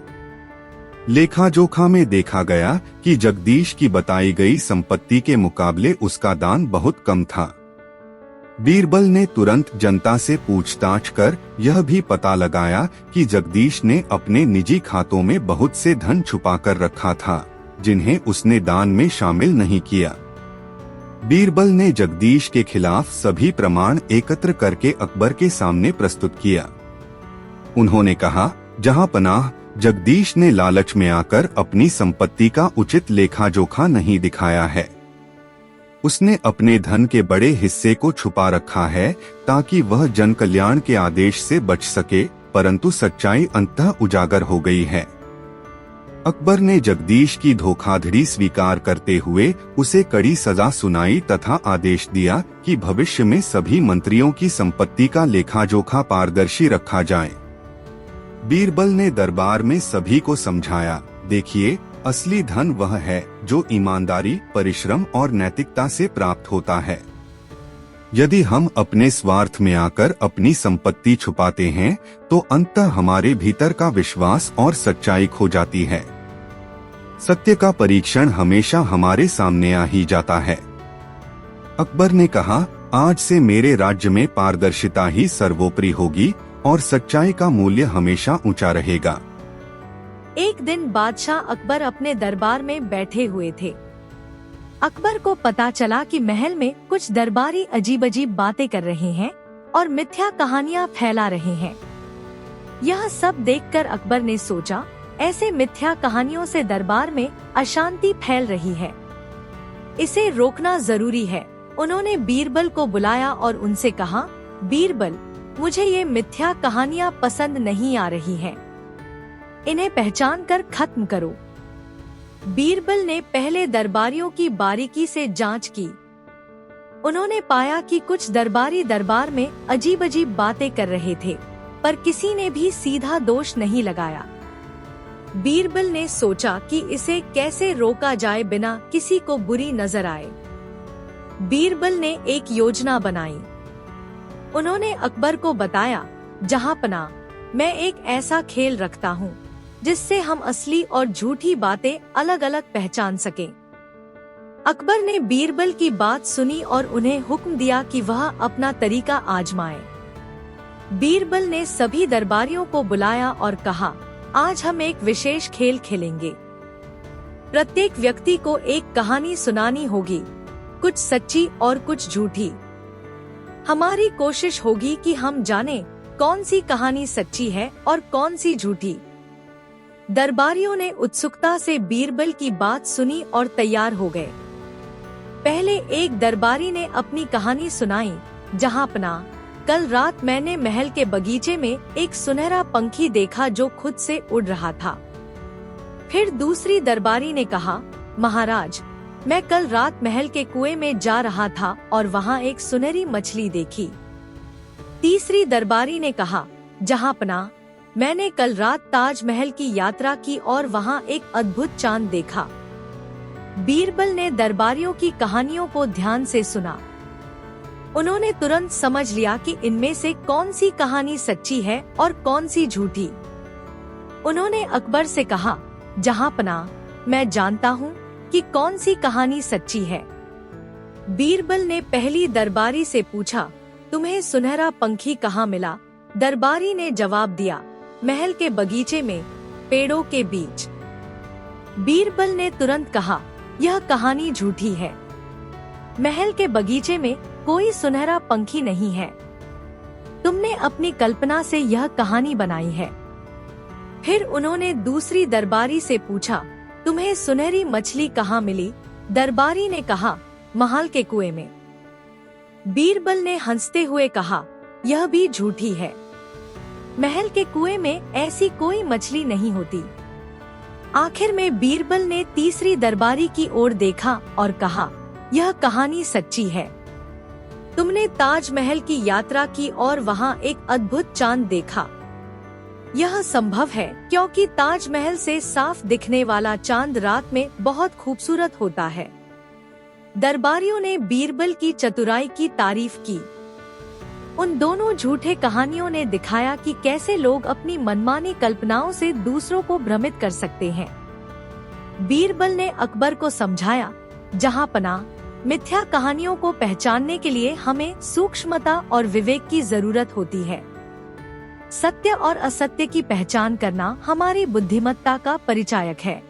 S2: लेखा जोखा में देखा गया कि जगदीश की बताई गई संपत्ति के मुकाबले उसका दान बहुत कम था। बीरबल ने तुरंत जनता से पूछताछ कर यह भी पता लगाया कि जगदीश ने अपने निजी खातों में बहुत से धन छुपा कर रखा था, जिन्हें उसने दान में शामिल नहीं किया। बीरबल ने जगदीश के खिलाफ सभी प्रमाण एकत्र करके अकबर के सामने प्रस्तुत किया। उन्होंने कहा, जहांपनाह, जगदीश ने लालच में आकर अपनी संपत्ति का उचित लेखा जोखा नहीं दिखाया है। उसने अपने धन के बड़े हिस्से को छुपा रखा है ताकि वह जन कल्याण के आदेश से बच सके, परंतु सच्चाई अंततः उजागर हो गई है। अकबर ने जगदीश की धोखाधड़ी स्वीकार करते हुए उसे कड़ी सजा सुनाई तथा आदेश दिया कि भविष्य में सभी मंत्रियों की संपत्ति का लेखा जोखा पारदर्शी रखा जाए। बीरबल ने दरबार में सभी को समझाया, देखिए, असली धन वह है जो ईमानदारी, परिश्रम और नैतिकता से प्राप्त होता है। यदि हम अपने स्वार्थ में आकर अपनी संपत्ति छुपाते हैं, तो अंततः हमारे भीतर का विश्वास और सच्चाई खो जाती है। सत्य का परीक्षण हमेशा हमारे सामने आ ही जाता है। अकबर ने कहा, आज से मेरे राज्य में पारदर्शिता ही सर्वोपरि होगी और सच्चाई का मूल्य हमेशा ऊंचा रहेगा।
S1: एक दिन बादशाह अकबर अपने दरबार में बैठे हुए थे। अकबर को पता चला कि महल में कुछ दरबारी अजीब अजीब बातें कर रहे हैं और मिथ्या कहानियां फैला रहे हैं। यह सब देखकर अकबर ने सोचा, ऐसे मिथ्या कहानियों से दरबार में अशांति फैल रही है, इसे रोकना जरूरी है। उन्होंने बीरबल को बुलाया और उनसे कहा, बीरबल, मुझे ये मिथ्या कहानियां पसंद नहीं आ रही हैं। इन्हें पहचान कर खत्म करो। बीरबल ने पहले दरबारियों की बारीकी से जांच की। उन्होंने पाया कि कुछ दरबारी दरबार में अजीब अजीब बातें कर रहे थे, पर किसी ने भी सीधा दोष नहीं लगाया। बीरबल ने सोचा कि इसे कैसे रोका जाए बिना किसी को बुरी नजर आए। बीरबल ने एक योजना बनाई। उन्होंने अकबर को बताया, जहांपना, मैं एक ऐसा खेल रखता हूँ जिससे हम असली और झूठी बातें अलग अलग पहचान सकें। अकबर ने बीरबल की बात सुनी और उन्हें हुक्म दिया कि वह अपना तरीका आजमाए। बीरबल ने सभी दरबारियों को बुलाया और कहा, आज हम एक विशेष खेल खेलेंगे। प्रत्येक व्यक्ति को एक कहानी सुनानी होगी, कुछ सच्ची और कुछ झूठी। हमारी कोशिश होगी कि हम जानें कौन सी कहानी सच्ची है और कौन सी झूठी। दरबारियों ने उत्सुकता से बीरबल की बात सुनी और तैयार हो गए। पहले एक दरबारी ने अपनी कहानी सुनाई, जहांपना, कल रात मैंने महल के बगीचे में एक सुनहरा पंखी देखा जो खुद से उड़ रहा था। फिर दूसरी दरबारी ने कहा, महाराज, मैं कल रात महल के कुएं में जा रहा था और वहाँ एक सुनहरी मछली देखी। तीसरी दरबारी ने कहा, जहांपना, मैंने कल रात ताजमहल की यात्रा की और वहाँ एक अद्भुत चांद देखा। बीरबल ने दरबारियों की कहानियों को ध्यान से सुना। उन्होंने तुरंत समझ लिया कि इनमें से कौन सी कहानी सच्ची है और कौन सी झूठी। उन्होंने अकबर से कहा, जहांपना, मैं जानता हूँ कि कौन सी कहानी सच्ची है। बीरबल ने पहली दरबारी से पूछा, तुम्हें सुनहरा पंखी कहाँ मिला? दरबारी ने जवाब दिया, महल के बगीचे में, पेड़ों के बीच। बीरबल ने तुरंत कहा, यह कहानी झूठी है। महल के बगीचे में कोई सुनहरा पंखी नहीं है। तुमने अपनी कल्पना से यह कहानी बनाई है। फिर उन्होंने दूसरी दरबारी से पूछा, तुम्हें सुनहरी मछली कहाँ मिली? दरबारी ने कहा, महल के कुएं में। बीरबल ने हंसते हुए कहा, यह भी झूठी है। महल के कुएं में ऐसी कोई मछली नहीं होती। आखिर में बीरबल ने तीसरी दरबारी की ओर देखा और कहा, यह कहानी सच्ची है। तुमने ताजमहल की यात्रा की और वहाँ एक अद्भुत चांद देखा। यह संभव है क्योंकि ताजमहल से साफ दिखने वाला चांद रात में बहुत खूबसूरत होता है। दरबारियों ने बीरबल की चतुराई की तारीफ की। उन दोनों झूठे कहानियों ने दिखाया कि कैसे लोग अपनी मनमानी कल्पनाओं से दूसरों को भ्रमित कर सकते हैं। बीरबल ने अकबर को समझाया, जहांपना, मिथ्या कहानियों को पहचानने के लिए हमें सूक्ष्मता और विवेक की जरूरत होती है। सत्य और असत्य की पहचान करना हमारी बुद्धिमत्ता का परिचायक है।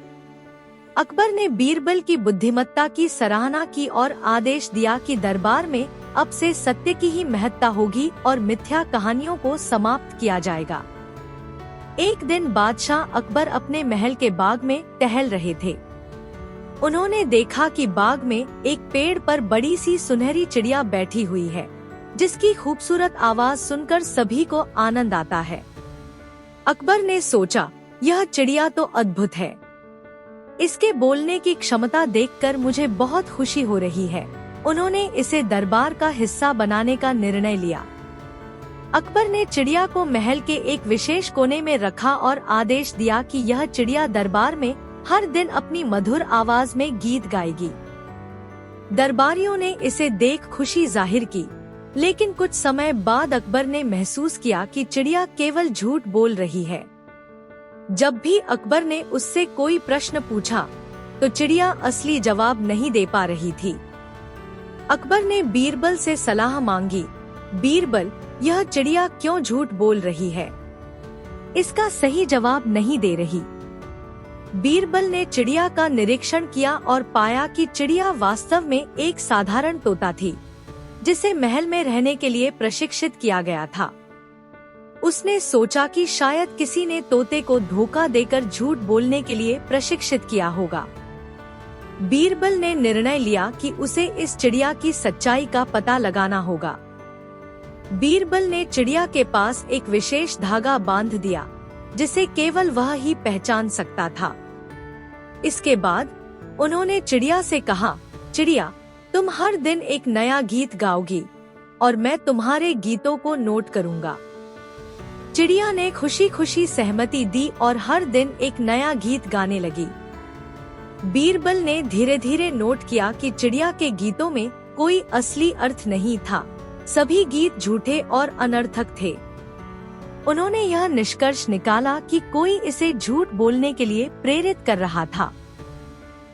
S1: अकबर ने बीरबल की बुद्धिमत्ता की सराहना की और आदेश दिया कि दरबार में अब से सत्य की ही महत्ता होगी और मिथ्या कहानियों को समाप्त किया जाएगा। एक दिन बादशाह अकबर अपने महल के बाग में टहल रहे थे। उन्होंने देखा कि बाग में एक पेड़ पर बड़ी सी सुनहरी चिड़िया बैठी हुई है, जिसकी खूबसूरत आवाज सुनकर सभी को आनंद आता है। अकबर ने सोचा, यह चिड़िया तो अद्भुत है। इसके बोलने की क्षमता देखकर मुझे बहुत खुशी हो रही है। उन्होंने इसे दरबार का हिस्सा बनाने का निर्णय लिया। अकबर ने चिड़िया को महल के एक विशेष कोने में रखा और आदेश दिया कि यह चिड़िया दरबार में हर दिन अपनी मधुर आवाज में गीत गाएगी। दरबारियों ने इसे देख खुशी जाहिर की, लेकिन कुछ समय बाद अकबर ने महसूस किया कि चिड़िया केवल झूठ बोल रही है। जब भी अकबर ने उससे कोई प्रश्न पूछा, तो चिड़िया असली जवाब नहीं दे पा रही थी। अकबर ने बीरबल से सलाह मांगी, बीरबल, यह चिड़िया क्यों झूठ बोल रही है? इसका सही जवाब नहीं दे रही। बीरबल ने चिड़िया का निरीक्षण किया और पाया कि चिड़िया वास्तव में एक साधारण तोता थी, जिसे महल में रहने के लिए प्रशिक्षित किया गया था। उसने सोचा कि शायद किसी ने तोते को धोखा देकर झूठ बोलने के लिए प्रशिक्षित किया होगा। बीरबल ने निर्णय लिया कि उसे इस चिड़िया की सच्चाई का पता लगाना होगा। बीरबल ने चिड़िया के पास एक विशेष धागा बांध दिया, जिसे केवल वह ही पहचान सकता था। इसके बाद उन्होंने चिड़िया से कहा, चिड़िया, तुम हर दिन एक नया गीत गाओगी और मैं तुम्हारे गीतों को नोट करूंगा। चिड़िया ने खुशी खुशी सहमति दी और हर दिन एक नया गीत गाने लगी। बीरबल ने धीरे धीरे नोट किया कि चिड़िया के गीतों में कोई असली अर्थ नहीं था, सभी गीत झूठे और अनर्थक थे। उन्होंने यह निष्कर्ष निकाला कि कोई इसे झूठ बोलने के लिए प्रेरित कर रहा था।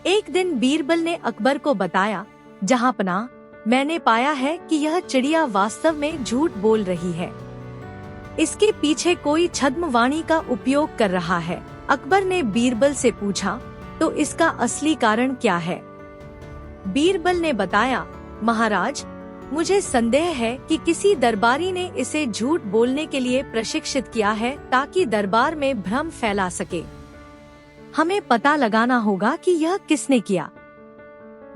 S1: एक दिन बीरबल ने अकबर को बताया, जहांपनाह, मैंने पाया है कि यह चिड़िया वास्तव में झूठ बोल रही है। इसके पीछे कोई छद्मवाणी का उपयोग कर रहा है। अकबर ने बीरबल से पूछा, तो इसका असली कारण क्या है? बीरबल ने बताया, महाराज, मुझे संदेह है कि किसी दरबारी ने इसे झूठ बोलने के लिए प्रशिक्षित किया है ताकि दरबार में भ्रम फैला सके। हमें पता लगाना होगा कि यह किसने किया।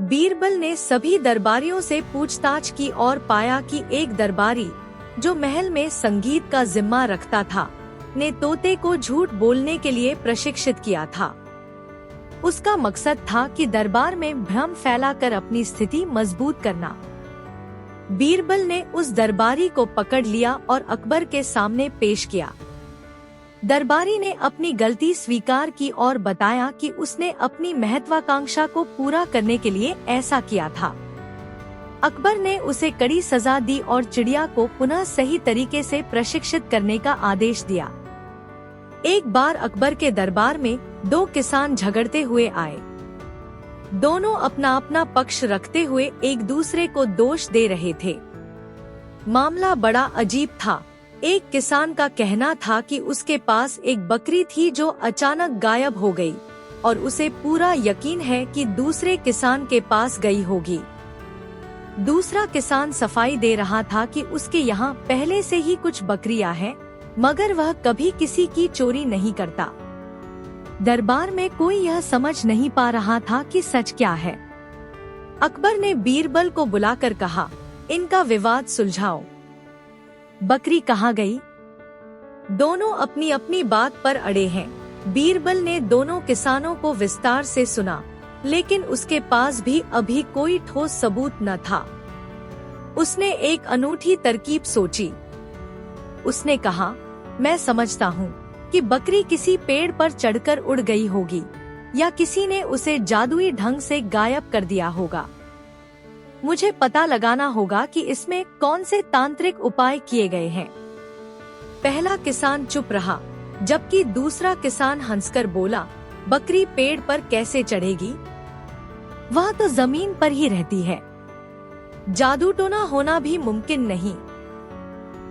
S1: बीरबल ने सभी दरबारियों से पूछताछ की और पाया कि एक दरबारी, जो महल में संगीत का जिम्मा रखता था, ने तोते को झूठ बोलने के लिए प्रशिक्षित किया था। उसका मकसद था कि दरबार में भ्रम फैलाकर अपनी स्थिति मजबूत करना। बीरबल ने उस दरबारी को पकड़ लिया और अकबर के सामने पेश किया। दरबारी ने अपनी गलती स्वीकार की और बताया कि उसने अपनी महत्वाकांक्षा को पूरा करने के लिए ऐसा किया था। अकबर ने उसे कड़ी सजा दी और चिड़िया को पुनः सही तरीके से प्रशिक्षित करने का आदेश दिया। एक बार अकबर के दरबार में दो किसान झगड़ते हुए आए। दोनों अपना अपना पक्ष रखते हुए एक दूसरे को दोष दे रहे थे। मामला बड़ा अजीब था। एक किसान का कहना था कि उसके पास एक बकरी थी जो अचानक गायब हो गई और उसे पूरा यकीन है कि दूसरे किसान के पास गई होगी। दूसरा किसान सफाई दे रहा था कि उसके यहाँ पहले से ही कुछ बकरियां हैं, मगर वह कभी किसी की चोरी नहीं करता। दरबार में कोई यह समझ नहीं पा रहा था कि सच क्या है। अकबर ने बीरबल को बुलाकर कहा, इनका विवाद सुलझाओ। बकरी कहाँ गई? दोनों अपनी अपनी बात पर अड़े हैं। बीरबल ने दोनों किसानों को विस्तार से सुना, लेकिन उसके पास भी अभी कोई ठोस सबूत न था। उसने एक अनूठी तरकीब सोची। उसने कहा, मैं समझता हूँ कि बकरी किसी पेड़ पर चढ़कर उड़ गई होगी या किसी ने उसे जादुई ढंग से गायब कर दिया होगा। मुझे पता लगाना होगा कि इसमें कौन से तांत्रिक उपाय किए गए हैं। पहला किसान चुप रहा, जबकि दूसरा किसान हंसकर बोला, बकरी पेड़ पर कैसे चढ़ेगी? वह तो जमीन पर ही रहती है। जादू टोना होना भी मुमकिन नहीं।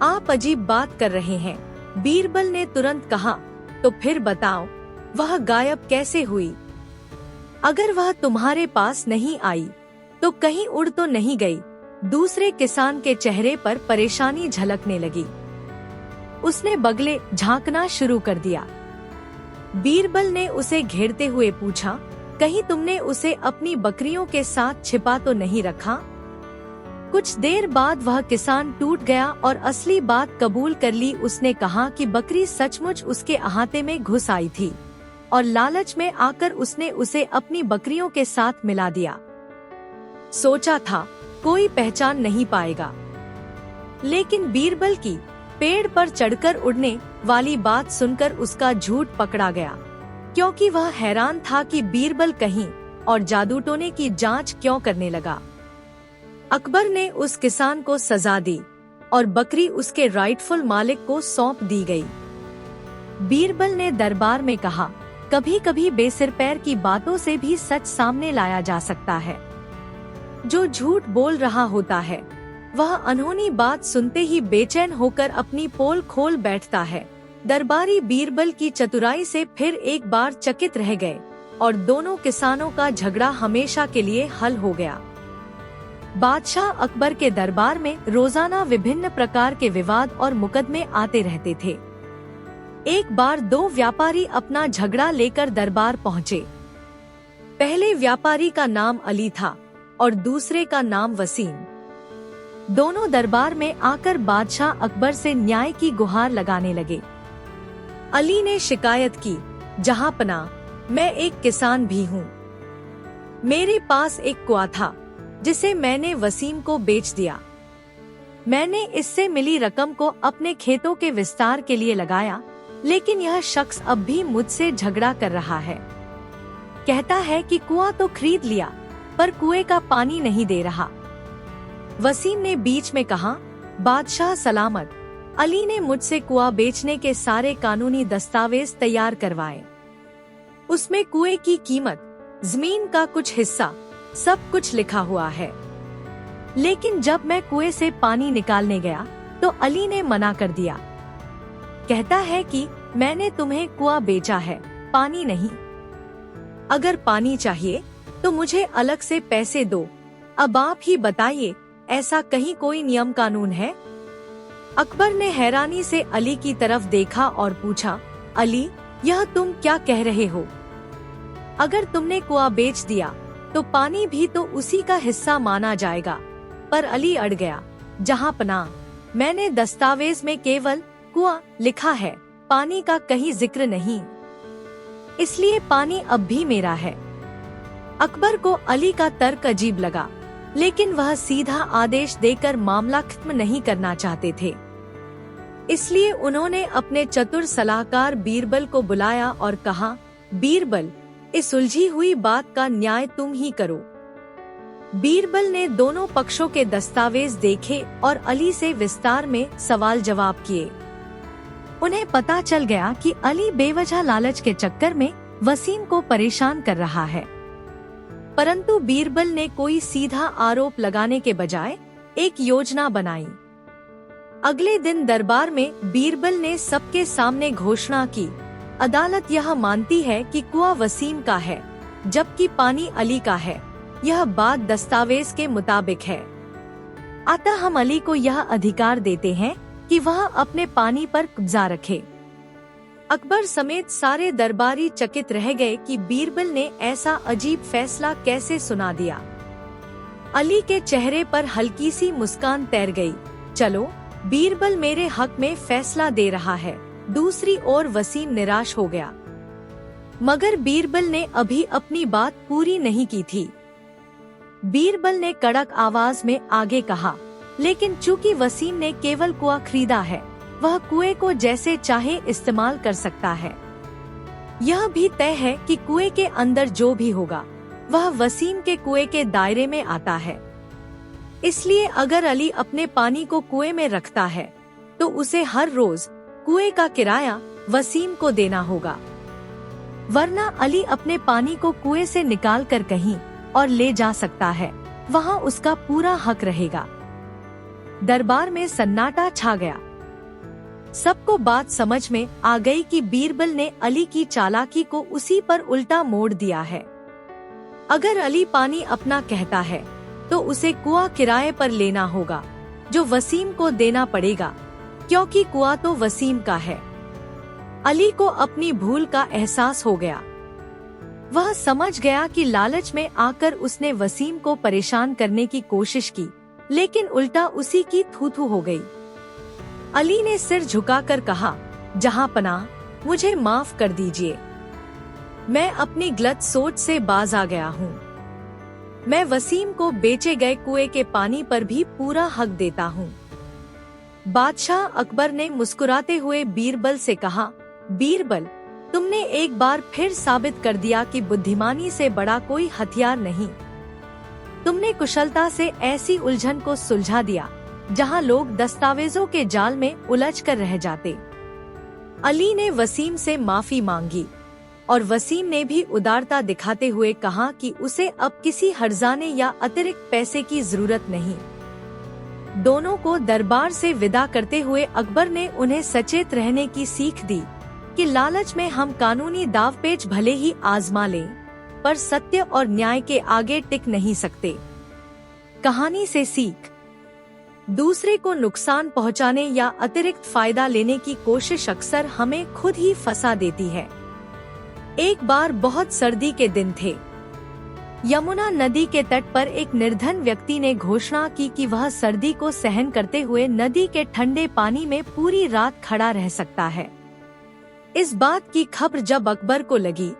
S1: आप अजीब बात कर रहे हैं। बीरबल ने तुरंत कहा, तो फिर बताओ, वह गायब कैसे हुई? अगर वह तुम्हारे पास नहीं आई तो कहीं उड़ तो नहीं गई? दूसरे किसान के चेहरे पर परेशानी झलकने लगी। उसने बगले झांकना शुरू कर दिया। बीरबल ने उसे घेरते हुए पूछा, कहीं तुमने उसे अपनी बकरियों के साथ छिपा तो नहीं रखा? कुछ देर बाद वह किसान टूट गया और असली बात कबूल कर ली। उसने कहा कि बकरी सचमुच उसके अहाते में घुस आई थी और लालच में आकर उसने उसे अपनी बकरियों के साथ मिला दिया। सोचा था कोई पहचान नहीं पाएगा, लेकिन बीरबल की पेड़ पर चढ़कर उड़ने वाली बात सुनकर उसका झूठ पकड़ा गया, क्योंकि वह हैरान था कि बीरबल कहीं और जादू टोने की जांच क्यों करने लगा। अकबर ने उस किसान को सजा दी और बकरी उसके राइटफुल मालिक को सौंप दी गई। बीरबल ने दरबार में कहा, कभी कभी बेसिर पैर की बातों से भी सच सामने लाया जा सकता है। जो झूठ बोल रहा होता है वह अनहोनी बात सुनते ही बेचैन होकर अपनी पोल खोल बैठता है। दरबारी बीरबल की चतुराई से फिर एक बार चकित रह गए और दोनों किसानों का झगड़ा हमेशा के लिए हल हो गया। बादशाह अकबर के दरबार में रोजाना विभिन्न प्रकार के विवाद और मुकदमे आते रहते थे। एक बार दो व्यापारी अपना झगड़ा लेकर दरबार पहुँचे। पहले व्यापारी का नाम अली था और दूसरे का नाम वसीम। दोनों दरबार में आकर बादशाह अकबर से न्याय की गुहार लगाने लगे। अली ने शिकायत की, जहांपनाह, मैं एक किसान भी हूँ। मेरे पास एक कुआं था जिसे मैंने वसीम को बेच दिया। मैंने इससे मिली रकम को अपने खेतों के विस्तार के लिए लगाया, लेकिन यह शख्स अब भी मुझसे झगड़ा कर रहा है। कहता है कि कुआं तो खरीद लिया, पर कुएं का पानी नहीं दे रहा। वसीम ने बीच में कहा, बादशाह सलामत, अली ने मुझसे कुआं बेचने के सारे कानूनी दस्तावेज तैयार करवाए। उसमें कुएं की कीमत, जमीन का कुछ हिस्सा, सब कुछ लिखा हुआ है। लेकिन जब मैं कुएं से पानी निकालने गया तो अली ने मना कर दिया। कहता है कि मैंने तुम्हें कुआं बेचा है, पानी नहीं। अगर पानी चाहिए तो मुझे अलग से पैसे दो। अब आप ही बताइए, ऐसा कहीं कोई नियम कानून है? अकबर ने हैरानी से अली की तरफ देखा और पूछा, अली, यह तुम क्या कह रहे हो? अगर तुमने कुआं बेच दिया तो पानी भी तो उसी का हिस्सा माना जाएगा। पर अली अड़ गया, जहां पनाह, मैंने दस्तावेज में केवल कुआं लिखा है, पानी का कहीं जिक्र नहीं, इसलिए पानी अब भी मेरा है। अकबर को अली का तर्क अजीब लगा, लेकिन वह सीधा आदेश देकर मामला खत्म नहीं करना चाहते थे। इसलिए उन्होंने अपने चतुर सलाहकार बीरबल को बुलाया और कहा, बीरबल, इस उलझी हुई बात का न्याय तुम ही करो। बीरबल ने दोनों पक्षों के दस्तावेज देखे और अली से विस्तार में सवाल जवाब किए। उन्हें पता चल गया कि अली बेवजह लालच के चक्कर में वसीम को परेशान कर रहा है। परंतु बीरबल ने कोई सीधा आरोप लगाने के बजाय एक योजना बनाई। अगले दिन दरबार में बीरबल ने सबके सामने घोषणा की, अदालत यह मानती है कि कुआं वसीम का है, जबकि पानी अली का है। यह बात दस्तावेज के मुताबिक है। अतः हम अली को यह अधिकार देते हैं कि वह अपने पानी पर कब्जा रखे। अकबर समेत सारे दरबारी चकित रह गए कि बीरबल ने ऐसा अजीब फैसला कैसे सुना दिया। अली के चेहरे पर हल्की सी मुस्कान तैर गई। चलो, बीरबल मेरे हक में फैसला दे रहा है। दूसरी ओर वसीम निराश हो गया, मगर बीरबल ने अभी अपनी बात पूरी नहीं की थी। बीरबल ने कड़क आवाज में आगे कहा, लेकिन चूंकि वसीम ने केवल कुआं खरीदा है, वह कुएं को जैसे चाहे इस्तेमाल कर सकता है। यह भी तय है कि कुएं के अंदर जो भी होगा वह वसीम के कुएं के दायरे में आता है। इसलिए अगर अली अपने पानी को कुएं में रखता है तो उसे हर रोज कुएं का किराया वसीम को देना होगा, वरना अली अपने पानी को कुएं से निकाल कर कहीं और ले जा सकता है, वहाँ उसका पूरा हक रहेगा। दरबार में सन्नाटा छा गया। सबको बात समझ में आ गई कि बीरबल ने अली की चालाकी को उसी पर उल्टा मोड़ दिया है। अगर अली पानी अपना कहता है तो उसे कुआं किराए पर लेना होगा, जो वसीम को देना पड़ेगा, क्योंकि कुआं तो वसीम का है। अली को अपनी भूल का एहसास हो गया। वह समझ गया कि लालच में आकर उसने वसीम को परेशान करने की कोशिश की, लेकिन उल्टा उसी की थू-थू हो गई। अली ने सिर झुकाकर कहा, जहां पनाह, मुझे माफ कर दीजिए। मैं अपनी गलत सोच से बाज आ गया हूँ। मैं वसीम को बेचे गए कुएं के पानी पर भी पूरा हक देता हूँ। बादशाह अकबर ने मुस्कुराते हुए बीरबल से कहा, बीरबल, तुमने एक बार फिर साबित कर दिया कि बुद्धिमानी से बड़ा कोई हथियार नहीं। तुमने कुशलता से ऐसी उलझन को सुलझा दिया जहां लोग दस्तावेजों के जाल में उलझ कर रह जाते। अली ने वसीम से माफी मांगी और वसीम ने भी उदारता दिखाते हुए कहा कि उसे अब किसी हर्जाने या अतिरिक्त पैसे की जरूरत नहीं। दोनों को दरबार से विदा करते हुए अकबर ने उन्हें सचेत रहने की सीख दी कि लालच में हम कानूनी दावपेच भले ही आजमा लें, पर सत्य और न्याय के आगे टिक नहीं सकते। कहानी से सीख, दूसरे को नुकसान पहुंचाने या अतिरिक्त फायदा लेने की कोशिश अक्सर हमें खुद ही फंसा देती है। एक बार बहुत सर्दी के दिन थे। यमुना नदी के तट पर एक निर्धन व्यक्ति ने घोषणा की कि वह सर्दी को सहन करते हुए नदी के ठंडे पानी में पूरी रात खड़ा रह सकता है। इस बात की खबर जब अकबर को लगी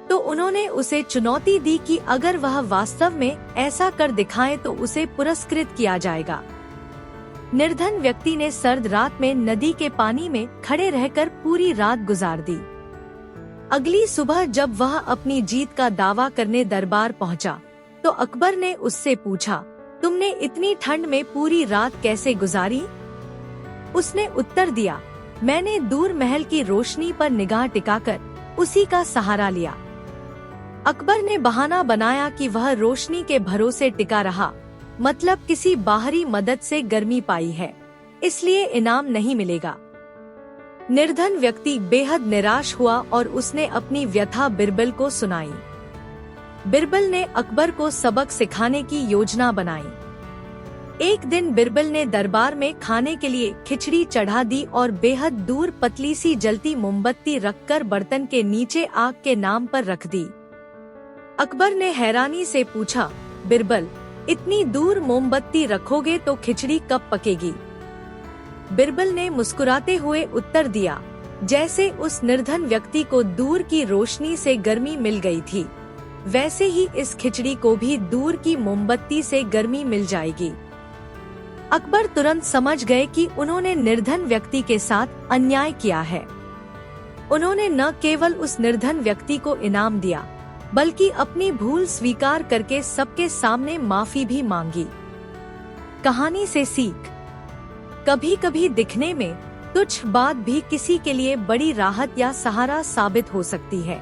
S1: तो उन्होंने उसे चुनौती दी कि अगर वह वास्तव में ऐसा कर दिखाए तो उसे पुरस्कृत किया जाएगा। निर्धन व्यक्ति ने सर्द रात में नदी के पानी में खड़े रहकर पूरी रात गुजार दी। अगली सुबह जब वह अपनी जीत का दावा करने दरबार पहुंचा, तो अकबर ने उससे पूछा, तुमने इतनी ठंड में पूरी रात कैसे गुजारी? उसने उत्तर दिया, मैंने दूर महल की रोशनी पर निगाह टिकाकर उसी का सहारा लिया। अकबर ने बहाना बनाया कि वह रोशनी के भरोसे टिका रहा, मतलब किसी बाहरी मदद से गर्मी पाई है, इसलिए इनाम नहीं मिलेगा। निर्धन व्यक्ति बेहद निराश हुआ और उसने अपनी व्यथा बिरबल को सुनाई। बिरबल ने अकबर को सबक सिखाने की योजना बनाई। एक दिन बिरबल ने दरबार में खाने के लिए खिचड़ी चढ़ा दी और बेहद दूर पतली सी जलती मोमबत्ती रखकर बर्तन के नीचे आग के नाम पर रख दी। अकबर ने हैरानी से पूछा, बिरबल, इतनी दूर मोमबत्ती रखोगे तो खिचड़ी कब पकेगी? बिरबल ने मुस्कुराते हुए उत्तर दिया, जैसे उस निर्धन व्यक्ति को दूर की रोशनी से गर्मी मिल गई थी, वैसे ही इस खिचड़ी को भी दूर की मोमबत्ती से गर्मी मिल जाएगी। अकबर तुरंत समझ गए कि उन्होंने निर्धन व्यक्ति के साथ अन्याय किया है। उन्होंने न केवल उस निर्धन व्यक्ति को इनाम दिया, बल्कि अपनी भूल स्वीकार करके सबके सामने माफी भी मांगी। कहानी से सीख, कभी कभी दिखने में तुच्छ बात भी किसी के लिए बड़ी राहत या सहारा साबित हो सकती है।